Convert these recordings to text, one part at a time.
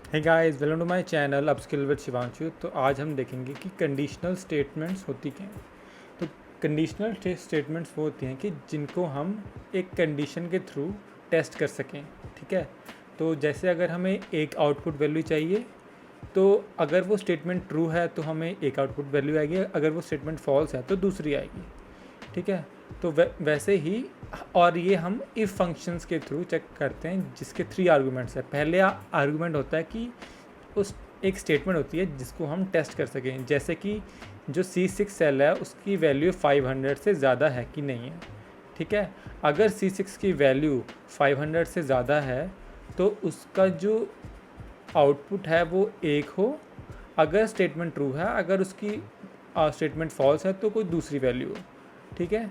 Hey guys, welcome to my channel upskill with Shivanshu. तो आज हम देखेंगे कि कंडीशनल स्टेटमेंट्स होती क्या हैं। तो कंडीशनल स्टेटमेंट्स वो होती हैं कि जिनको हम एक कंडीशन के थ्रू टेस्ट कर सकें। ठीक है, तो जैसे अगर हमें एक आउटपुट वैल्यू चाहिए, तो अगर वो स्टेटमेंट ट्रू है तो हमें एक आउटपुट वैल्यू आएगी, अगर वो स्टेटमेंट फॉल्स है तो दूसरी आएगी। ठीक है, तो वैसे ही और ये हम इफ़ फंक्शंस के थ्रू चेक करते हैं जिसके 3 आर्गूमेंट्स है। पहले आर्गूमेंट होता है कि उस एक स्टेटमेंट होती है जिसको हम टेस्ट कर सकें, जैसे कि जो C6 सेल है उसकी वैल्यू 500 से ज़्यादा है कि नहीं है। ठीक है, अगर C6 की वैल्यू 500 से ज़्यादा है तो उसका जो आउटपुट है वो 1 हो, अगर स्टेटमेंट ट्रू है, अगर उसकी स्टेटमेंट फॉल्स है तो कोई दूसरी वैल्यू हो। ठीक है,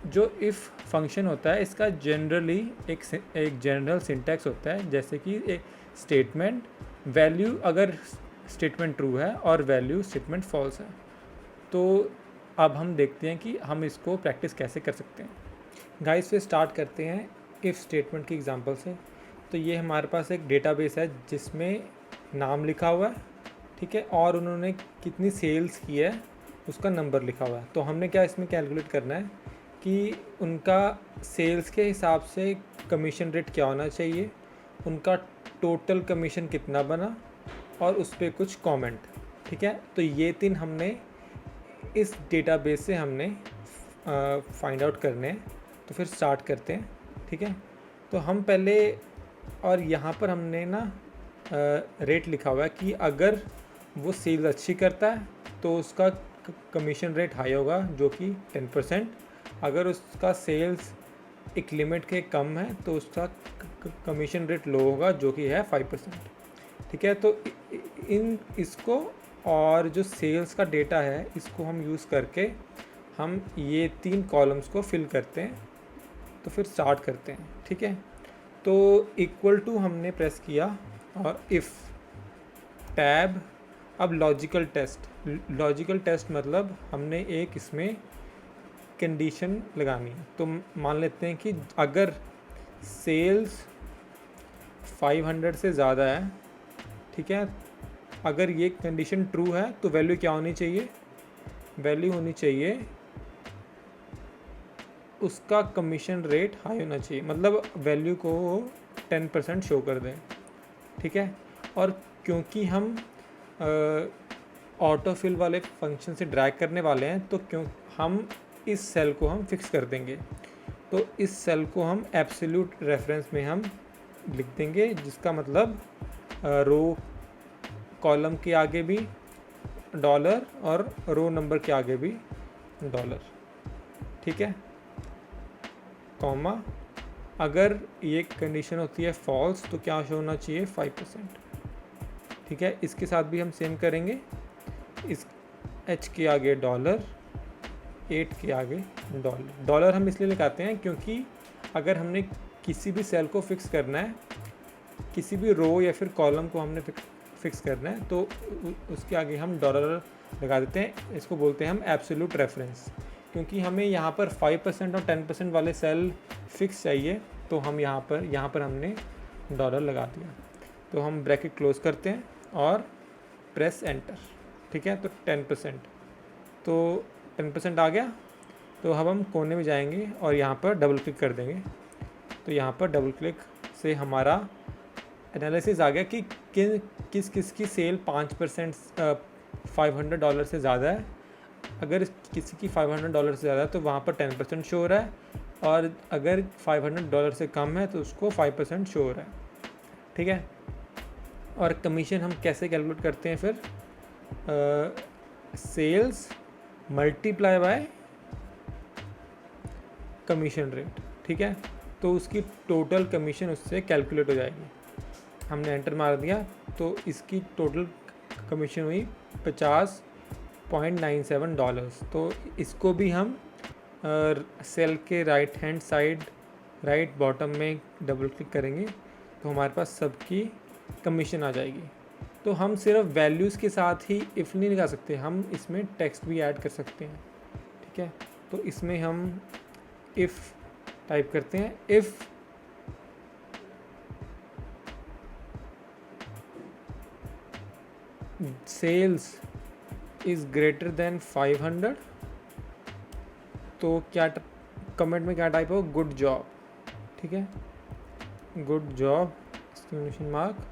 जो इफ़ फंक्शन होता है इसका जनरली एक जनरल सिंटैक्स होता है, जैसे कि एक स्टेटमेंट वैल्यू अगर स्टेटमेंट ट्रू है और वैल्यू स्टेटमेंट फॉल्स है। तो अब हम देखते हैं कि हम इसको प्रैक्टिस कैसे कर सकते हैं। गाइस, फिर स्टार्ट करते हैं इफ़ स्टेटमेंट की एग्जांपल से। तो ये हमारे पास एक डेटाबेस है जिसमें नाम लिखा हुआ है, ठीक है, और उन्होंने कितनी सेल्स की है उसका नंबर लिखा हुआ है। तो हमने क्या इसमें कैलकुलेट करना है कि उनका सेल्स के हिसाब से कमीशन रेट क्या होना चाहिए, उनका टोटल कमीशन कितना बना, और उस पर कुछ कमेंट। ठीक है, तो ये 3 हमने इस डेटाबेस से हमने फाइंड आउट करने हैं। तो फिर स्टार्ट करते हैं। ठीक है, तो हम पहले, और यहाँ पर हमने ना रेट लिखा हुआ है कि अगर वो सेल्स अच्छी करता है तो उसका कमीशन रेट हाई होगा जो कि 10%। अगर उसका सेल्स एक लिमिट के कम है तो उसका कमीशन रेट लो होगा जो कि है 5%। ठीक है, तो इसको और जो सेल्स का डेटा है इसको हम यूज़ करके हम ये 3 कॉलम्स को फिल करते हैं। तो फिर स्टार्ट करते हैं। ठीक है, तो इक्वल टू हमने प्रेस किया और इफ़ टैब। अब लॉजिकल टेस्ट मतलब हमने एक इसमें कंडीशन लगानी है। तो मान लेते हैं कि अगर सेल्स 500 से ज़्यादा है, ठीक है, अगर ये कंडीशन ट्रू है तो वैल्यू क्या होनी चाहिए, वैल्यू होनी चाहिए उसका कमीशन रेट हाई होना चाहिए, मतलब वैल्यू को 10% शो कर दें। ठीक है, और क्योंकि हम ऑटो फिल वाले फंक्शन से ड्रैग करने वाले हैं तो क्यों हम इस सेल को हम फिक्स कर देंगे। तो इस सेल को हम एब्सोल्यूट रेफरेंस में हम लिख देंगे, जिसका मतलब रो कॉलम के आगे भी डॉलर और रो नंबर के आगे भी डॉलर। ठीक है, कॉमा, अगर ये कंडीशन होती है फॉल्स तो क्या शो होना चाहिए 5%। ठीक है, इसके साथ भी हम सेम करेंगे, इस H के आगे डॉलर, 8 के आगे डॉलर। डॉलर हम इसलिए लगाते हैं क्योंकि अगर हमने किसी भी सेल को फिक्स करना है, किसी भी रो या फिर कॉलम को हमने फिक्स करना है तो उसके आगे हम डॉलर लगा देते हैं। इसको बोलते हैं हम एब्सोल्यूट रेफरेंस, क्योंकि हमें यहाँ पर 5% और 10% वाले सेल फिक्स चाहिए, तो हम यहाँ पर हमने डॉलर लगा दिया। तो हम ब्रैकेट क्लोज करते हैं और प्रेस एंटर। ठीक है, तो 10%, तो 10% आ गया। तो अब हम कोने में जाएंगे और यहाँ पर डबल क्लिक कर देंगे। तो यहाँ पर डबल क्लिक से हमारा एनालिसिस आ गया कि किस की सेल 5% $500 से ज़्यादा है। अगर किसी की $500 से ज़्यादा है तो वहाँ पर 10% शो हो रहा है, और अगर $500 से कम है तो उसको 5% शो हो रहा है। ठीक है, और कमीशन हम कैसे कैलकुलेट करते हैं फिर, sales multiply by commission rate. ठीक है, तो उसकी टोटल कमीशन उससे कैलकुलेट हो जाएगी। हमने एंटर मार दिया तो इसकी टोटल कमीशन हुई $50.97। तो इसको भी हम सेल के right hand side right bottom में डबल क्लिक करेंगे तो हमारे पास सबकी कमीशन आ जाएगी। तो हम सिर्फ वैल्यूज़ के साथ ही इफ़ नहीं लगा सकते, हम इसमें टेक्स्ट भी ऐड कर सकते हैं। ठीक है, तो इसमें हम इफ़ टाइप करते हैं, if sales is greater than 500, तो क्या कमेंट में क्या टाइप हो, गुड जॉब, ठीक है, गुड जॉब एक्सक्लेमेशन मार्क।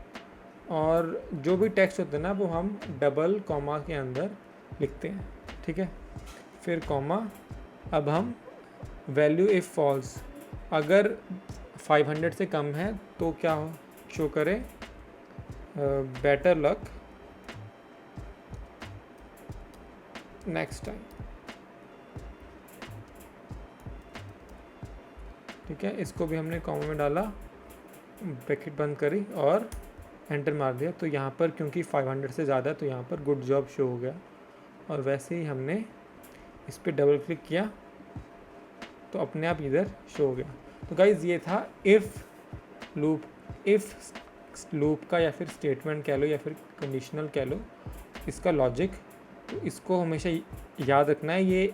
और जो भी टेक्स्ट होते हैं ना वो हम डबल कॉमा के अंदर लिखते हैं, ठीक है, फिर कॉमा। अब हम वैल्यू इफ़ फॉल्स, अगर 500 से कम है तो क्या हो शो करें, बेटर लक नेक्स्ट टाइम, ठीक है। इसको भी हमने कॉमा में डाला, ब्रैकेट बंद करी और एंटर मार दिया। तो यहाँ पर क्योंकि 500 से ज़्यादा है तो यहाँ पर गुड जॉब शो हो गया, और वैसे ही हमने इस पर डबल क्लिक किया तो अपने आप इधर शो हो गया। तो गाइज़ ये था इफ़ लूप का या फिर स्टेटमेंट कह लो या फिर कंडीशनल कह लो, इसका लॉजिक। तो इसको हमेशा याद रखना है, ये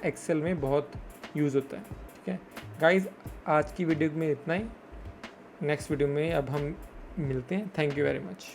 एक्सेल में बहुत यूज़ होता है, ठीक है। गाइज़ आज की वीडियो में इतना ही, नेक्स्ट वीडियो में अब हम मिलते हैं। Thank you very much.